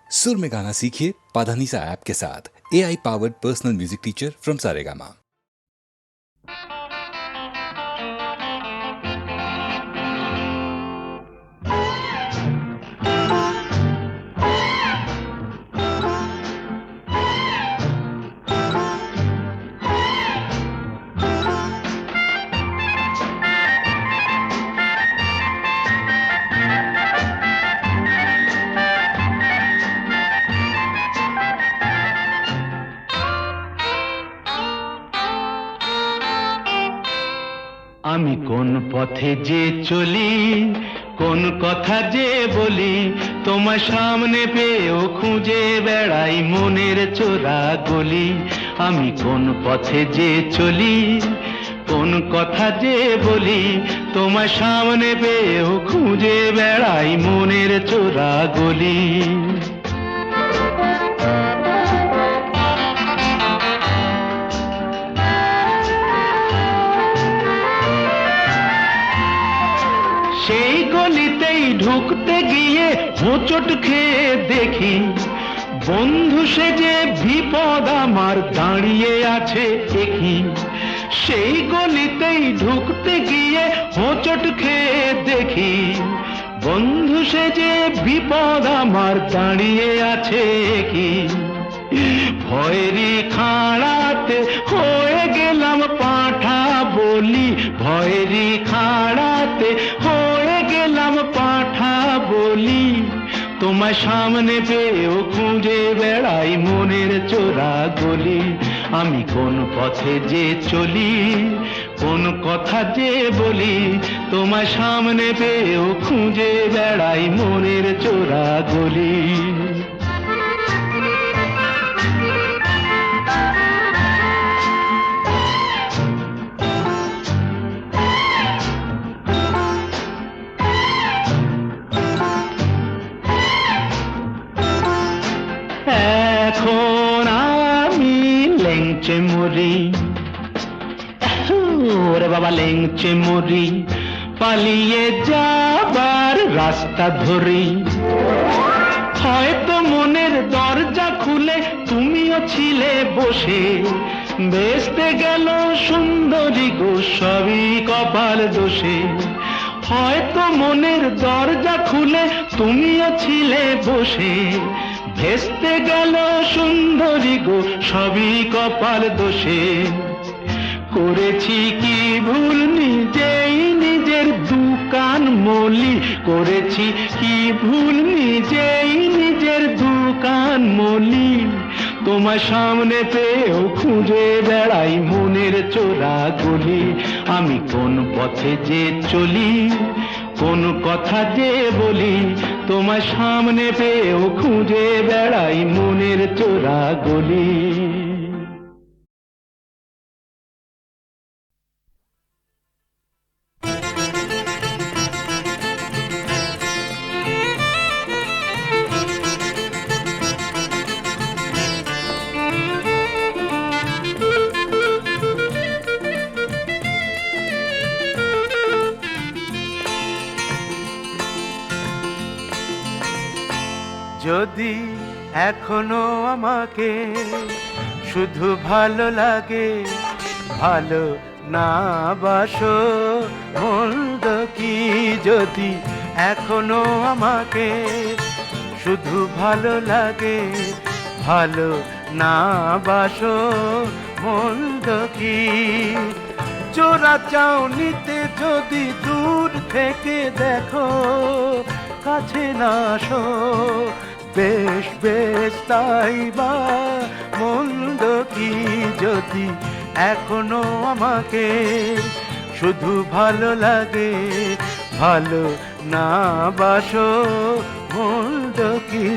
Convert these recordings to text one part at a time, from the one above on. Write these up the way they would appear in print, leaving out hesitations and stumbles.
सुर में गाना सीखिए पाधानीसा ऐप के साथ। AI powered personal music teacher from Saregama. আমি কোন পথে যে চলি, কোন কথা যে বলি, তোমার সামনে পেয়েও খুঁজে বেড়াই মনের চোরা গলি। আমি কোন পথে যে চলি, কোন কথা যে বলি, তোমার সামনে পেয়েও খুঁজে বেড়াই মনের চোরা গলি। সেই গলিতেই ঢুকতে গিয়ে হোঁচট খেয়ে দেখি, বন্ধু সেজে বিপদ আমার দাঁড়িয়ে আছে দেখি। সেই গলিতেই ঢুকতে গিয়ে হোঁচট খেয়ে দেখি, বন্ধু সেজে বিপদ আমার দাঁড়িয়ে আছে কি। ভয়েরই খাড়াতে হয়ে গেলাম পাঁঠা বলি, ভয়েরই খাড়াতে হয়ে গেলাম পাঁঠা বলি। তোমার সামনে পেয়েও খুঁজে বেড়াই মনের চোরা গলি। আমি কোন পথে যে চলি, কোন কথা যে বলি, তোমার সামনে পেয়েও খুঁজে বেড়াই মনের চোরা গলি। এখন আমি লেংচে মরি, ওরে বাবা লেংচে মরি, পালিয়ে যাবার রাস্তা ধরি। হয়তো মনের দরজা খুলে তুমিও ছিলে বসে, বেসতে গেল সুন্দরী গো সবই কপাল দোষে। হয়তো মনের দরজা খুলে তুমিও ছিলে বসে, ভেস্তে গেল সুন্দরী গো সবই কপাল দোষে। করেছি কি ভুল নিজেই নিজের দোকান মলি, করেছি কি ভুল নিজেই নিজের দোকান মলি। তোমার সামনে পেয়েও খুঁজে বেড়াই মনের চোরা গলি। আমি কোন পথে যে চলি, কোন কথা যে বলি, তোমার সামনে পেয়েও খুঁজে বেড়াই মনের চোরা গলি। যদি এখনো আমাকে শুধু ভালো লাগে, ভালো না বাসো মন্দ কি। যদি এখনো আমাকে শুধু ভালো লাগে, ভালো না বাসো মন্দ কি। চোরা চাউনিতে যদি দূর থেকে দেখো, কাছে না আসো বেশ বেশ তাই বা মন্দ কি। যদি এখনো আমাকে শুধু ভালো লাগে, ভালো না বাসো মন্দ কি।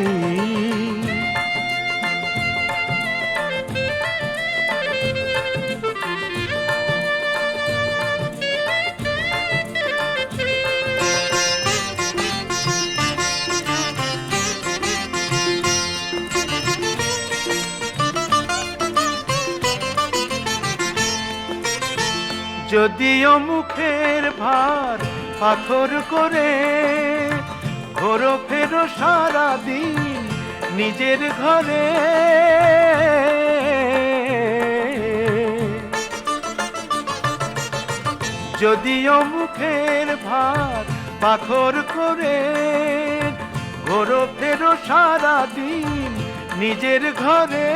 যদিও মুখের ভার পাথর করে ঘোরো ফেরো সারা দিন নিজের ঘরে। যদিও মুখের ভার পাথর করে ঘোরো ফেরো সারাদিন নিজের ঘরে,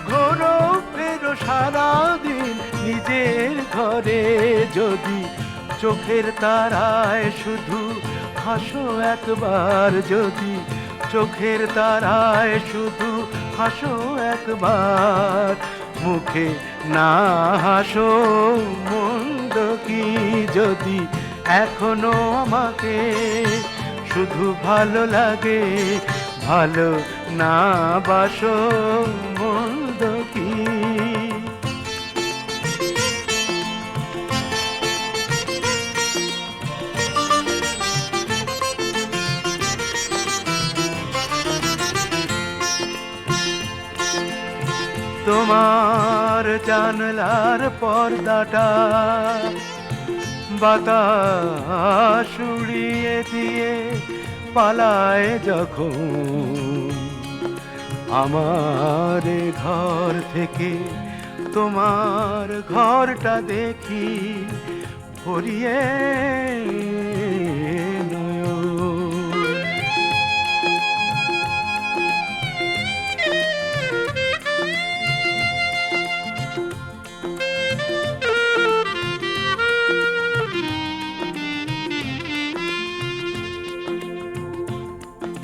ঘোরো ফেরো সারাদিন নিজের ঘরে। যদি চোখের তারায় শুধু হাসো একবার, যদি চোখের তারায় শুধু হাসো একবার, মুখে না হাসো মন্দ কি যদি এখনো আমাকে শুধু ভালো লাগে, ভালো না বাসো মন্দ কি। তোমার জানলার পর্দাটা বাতাস উড়িয়ে দিয়ে পালায় যখন, আমার ঘর থেকে তোমার ঘরটা দেখি ভরিয়ে নয়ন।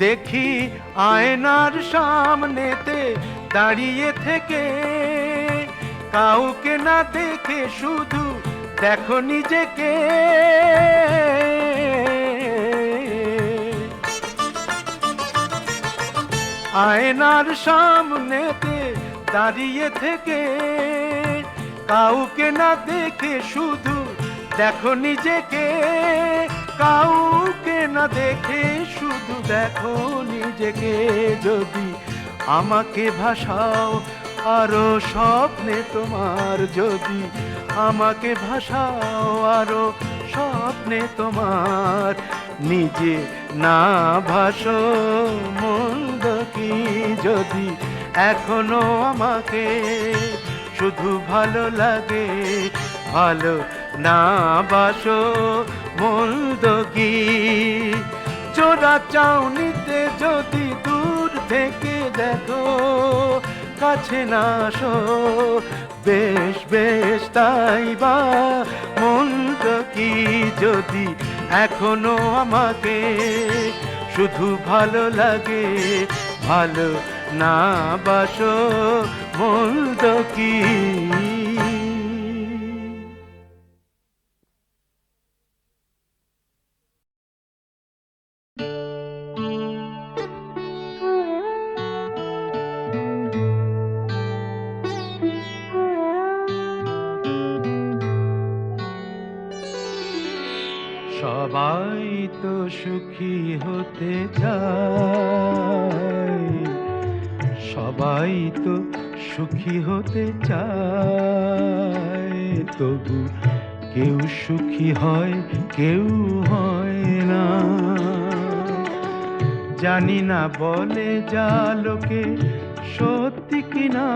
দেখি আয়নার সামনেতে দাঁড়িয়ে থেকে, কাউকে না দেখে শুধু দেখো নিজেকে। আয়নার সামনেতে দাঁড়িয়ে থেকে, কাউকে না দেখে শুধু দেখো নিজেকে। কাউকে না দেখে শুধু দেখো নিজেকে। যদি আমাকে ভাসাও আরো স্বপ্নে তোমার, যদি আমাকে ভাসাও আরো স্বপ্নে তোমার, নিজে না ভাসো মন্দ কি যদি এখনো আমাকে শুধু ভালো লাগে, ভালো না বাসো মন্দ কি। জোড়া চাউনিতে যদি দূর থেকে দেখো, কাছে না আসো বেশ বেশ তাই বা মন্দ কি যদি এখনো আমাকে শুধু ভালো লাগে, ভালো না বাসো মন্দ কি। সবাই তো সুখী হতে চায়, সবাই তো সুখী হতে চায়, তবু কেউ সুখী হয় কেউ হয় না। জানি না বলে যা লোকে সত্যি কিনা,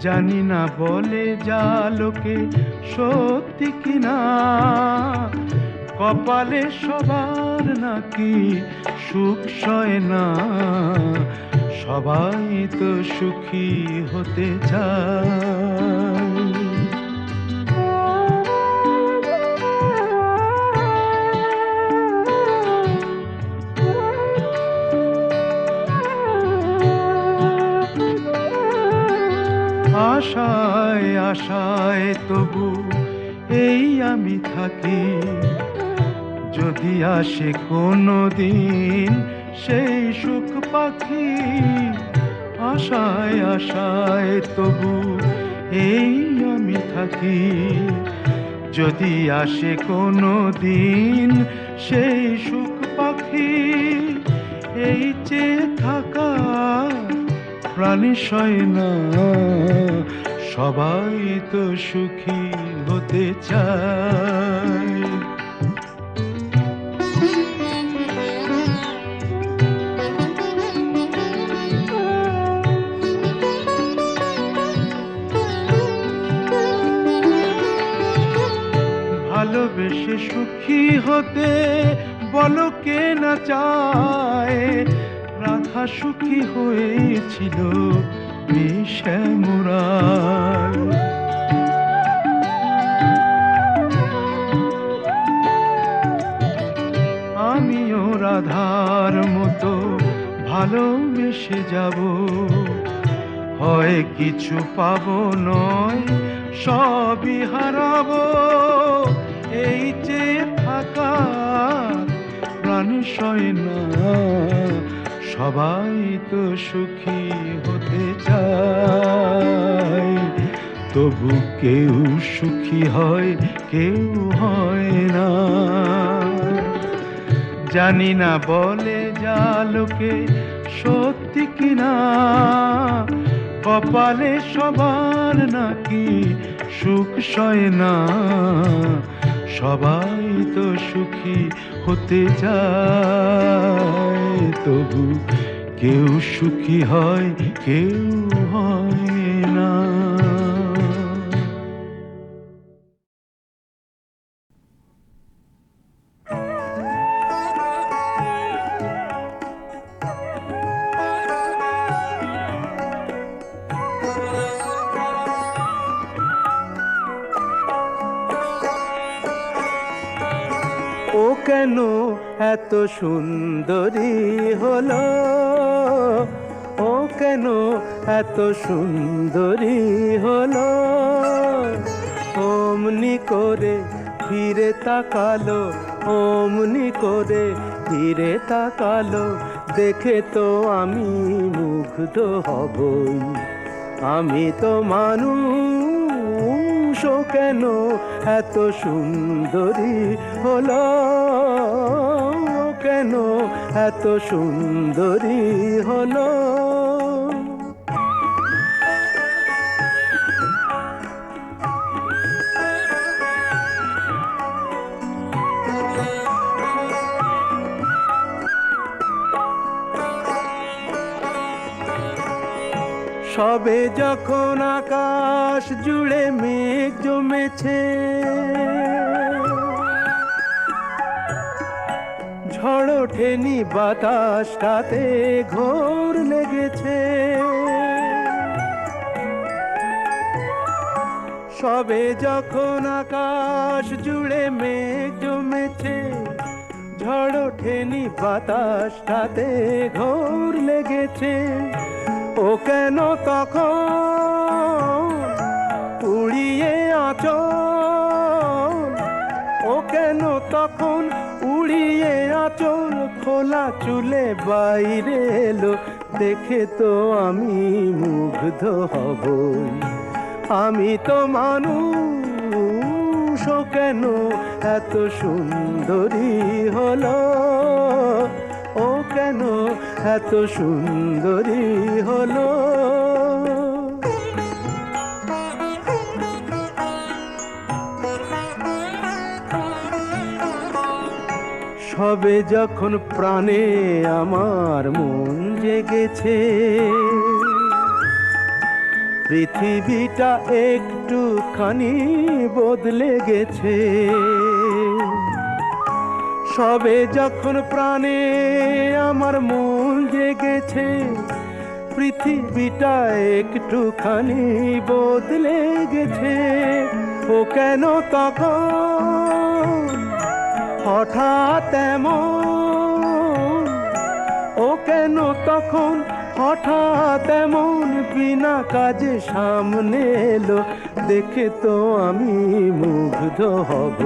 জানি না বলে যা লোকে সত্যি কিনা। কপালে সবার নাকি সুখ সয় না, সবাই তো সুখী হতে চায়। আশায় আশায় তবু এই আমি থাকি, যদি আসে কোনো দিন সেই সুখ পাখি। আশায় আশায় তবু এই আমি থাকি, যদি আসে কোনো দিন সেই সুখ পাখি। এই চেয়ে থাকা প্রাণী সয় না, সবাই তো সুখী হতে চায়। সুখী হতে বলো কে না চায়, রাধা সুখী হয়েছিল শ্যামরায়। আমিও রাধার মতো ভালোবেসে যাব, হয় কিছু পাবো নয় সবই হারাবো, এই যে থাকা প্রাণ সয় না, সবাই তো সুখী হতে চায়, তবু কেউ সুখী হয় কেউ হয় না। জানি না বলে যা লোকে সত্যি কিনা, কপালে সবার নাকি সুখ সয় না, সবাই তো সুখী হতে চায়, তবু কেউ সুখী হয় কেউ হয় না। ও কেন এত সুন্দরী হলো, ও কেন এত সুন্দরী হলো, অমনি করে ফিরে তাকালো, অমনি করে ফিরে তাকালো, দেখে তো আমি মুগ্ধ হবই, আমি তো মানুষ, ও কেন এত সুন্দরী হলো, কেন এত সুন্দরী হলো। সবে যখন আকাশ জুড়ে মেঘ জমেছে, ঝড় ওঠেনি বাতাসটাতে ঘোর লেগেছে, সবে যখন আকাশ জুড়ে মেঘ জমেছে, ঝড় ওঠেনি বাতাসটাতে ঘোর লেগেছে, ও কেন তখন উড়িয়ে আঁচল, ও কেন তখন উড়িয়ে আঁচল, খোলা চুলে বাইরে এলো, দেখে তো আমি মুগ্ধ হব, আমি তো মানুষ, ও কেন এত সুন্দরী হলো, ও কেন এত সুন্দরী হলো। সবে যখন প্রাণে আমার মন জেগেছে, পৃথিবীটা একটুখানি বদলে গেছে, সবে যখন প্রাণে আমার মন জেগেছে, পৃথিবীটা একটুখানি বদলে গেছে, ও কেন তখন হঠাৎ এমন, ও কেন তখন হঠাৎ এমন বিনা কাজে সামনে এলো, দেখে তো আমি মুগ্ধ হব,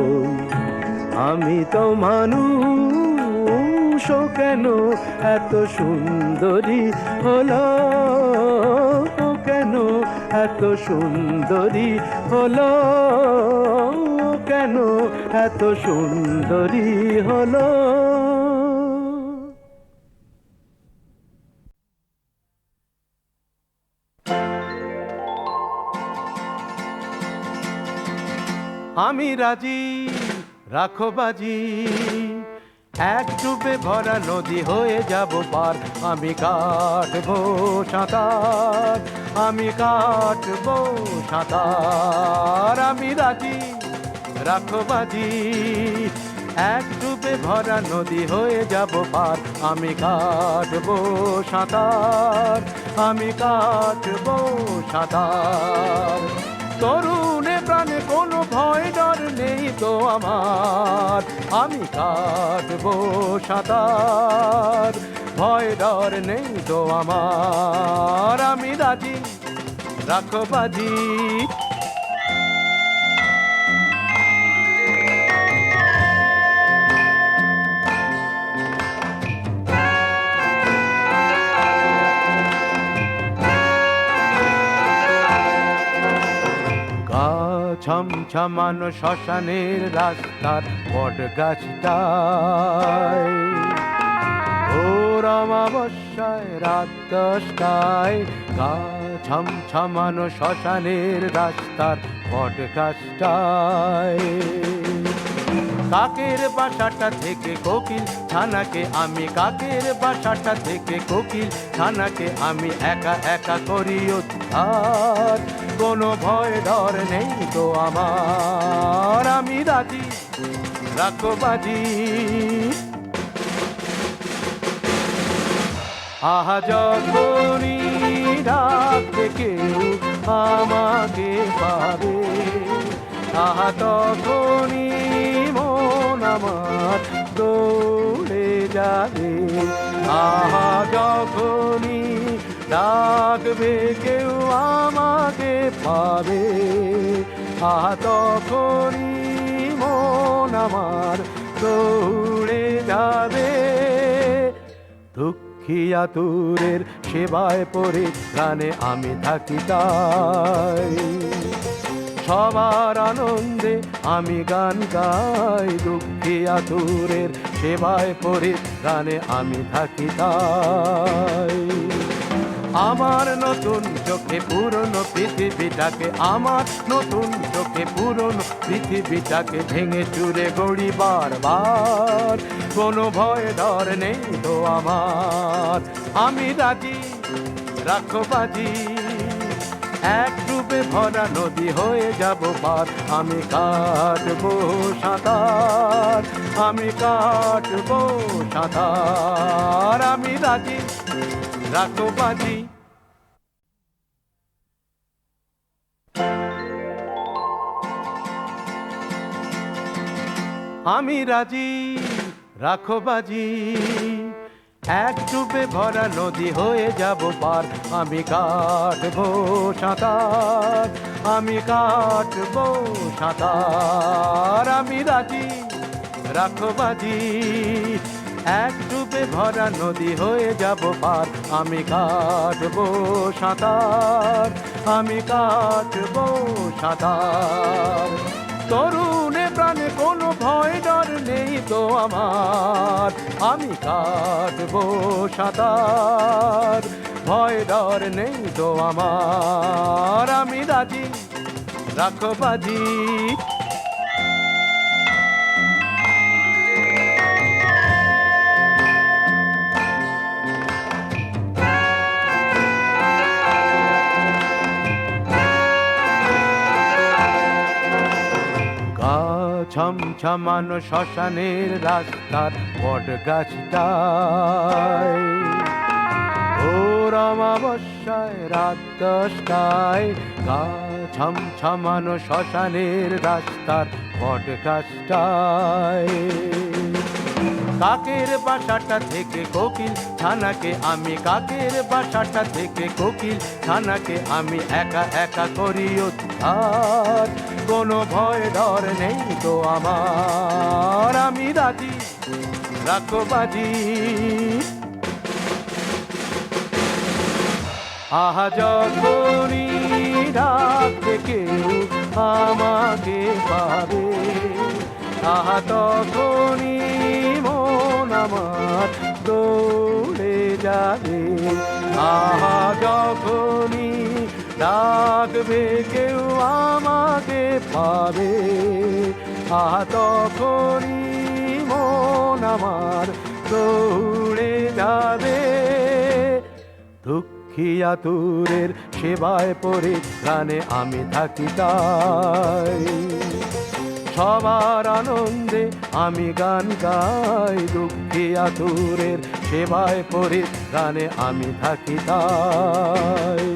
আমি তো মানুষ, ও কেন এত সুন্দরী হলো, ও কেন এত সুন্দরী হলো, ও কেন এত সুন্দরী হলো। আমি রাজি, রাখো বাজি, এক ডুবে ভরা নদী হয়ে যাব পার, আমি কাটবো সাঁতার, আমি কাটবো সাঁতার, আমি রাজি, রাখো বাজি, এক ডুবে ভরা নদী হয়ে যাব পার, আমি কাটবো সাঁতার, আমি কাটবো সাঁতার। তরুণে প্রাণে কোনো ভয় ডর নেই তো আমার, আমি কাটবো সাঁতার, ভয় ডর নেই তো আমার, আমি রাজি, রাখো বাজি। ছমছমানো শ্মশানের রাস্তার বট গাছটায়, ভোর অমাবস্যায় রাত 10টায়, গা ছমছমানো শ্মশানের রাস্তার বট গাছটায়। কাকের বাসাটা থেকে কোকিল ছানাকে আমি, কাকের বাসাটা থেকে কোকিল ছানাকে আমি একা একা করি উদ্ধার, কোনো ভয় ডর নেই তো আমার, আমি রাজি, রাখো বাজি। আহা যখনই ডাকে কেউ আমাকে পাবে, আহা তখনই মন আমার দৌড়ে যাবে, আহা যখনই ডাকবে কেউ আমাকে পাবে, আহা তখনই মন আমার দৌড়ে যাবে। দুঃখী আতুরের সেবায় পরিত্রাণে আমি থাকি তাই, সবার আনন্দে আমি গান গাই, দুঃখী আতুরের সেবায় পরিত্রাণে আমি থাকি তাই। আমার নতুন চোখে পুরনো পৃথিবীটাকে, আমার নতুন চোখে পুরনো পৃথিবীটাকে ভেঙে চুরে গড়ি বারবার, কোনো ভয় ডর নেই তো আমার, আমি রাজি, রাখো বাজি। এক ডুবে ভরা নদী হয়ে যাব পার, আমি কাটবো সাঁতার, আমি কাটবো সাঁতার, আমি রাজি, রাখো বাজি। আমি রাজি, রাখো বাজি। এক ডুবে ভরা নদী হয়ে যাব পার, আমি কাটবো সাঁতার, আমি কাটবো সাঁতার, আমি রাজি, রাখো বাজি। এক ডুবে ভরা নদী হয়ে যাব পার, আমি কাটবো সাঁতার, আমি কাটবো সাঁতার। তরুণে প্রাণে কোনো ভয় ডর নেই তো আমার, আমি কাটবো সাঁতার, ভয় ডর নেই তো আমার, আমি রাজি, রাখো বাজি। ছমছমানো শ্মশানের রাস্তার বট গাছটায়, ভোর অমাবস্যায় রাত 10টায়, গা ছমছমানো শ্মশানের রাস্তার বট গাছটায়। কাকের বাসাটা থেকে কোকিল ছানাকে আমি, কাকের বাসাটা থেকে কোকিল ছানাকে আমি একা একা করি উদ্ধার, কোনো ভয় ডর নেই তো আমার, আমি রাজি, রাখো বাজি। আহা যখনই ডাকে কেউ আমাকে পাবে, আহা তখনই মন আমার দৌড়ে যাবে, আহা যখনই ডাকবে কেউ আমাকে পাবে, আহা তখনই মন আমার দৌড়ে যাবে। দুঃখী আতুরের সেবায় পরিত্রাণে আমি থাকি তাই, সবার আনন্দে আমি গান গাই, দুঃখী আতুরের সেবায় পরিত্রাণে আমি থাকি তাই।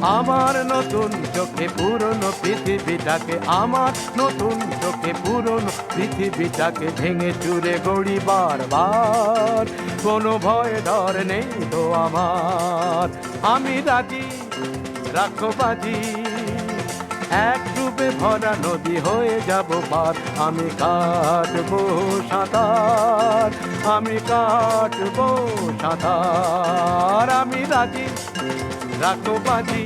আমার নতুন চোখে পুরনো পৃথিবীটাকে, আমার নতুন চোখে পুরনো পৃথিবীটাকে ভেঙে চুরে গড়ি বারবার, কোনো ভয় ডর নেই তো আমার। আমি রাজি, রাখো বাজি, এক ডুবে ভরা নদী হয়ে যাব পার। আমি কাটবো সাঁতার, আমি কাটবো সাঁতার। আমি রাজি, রাখো বাজি,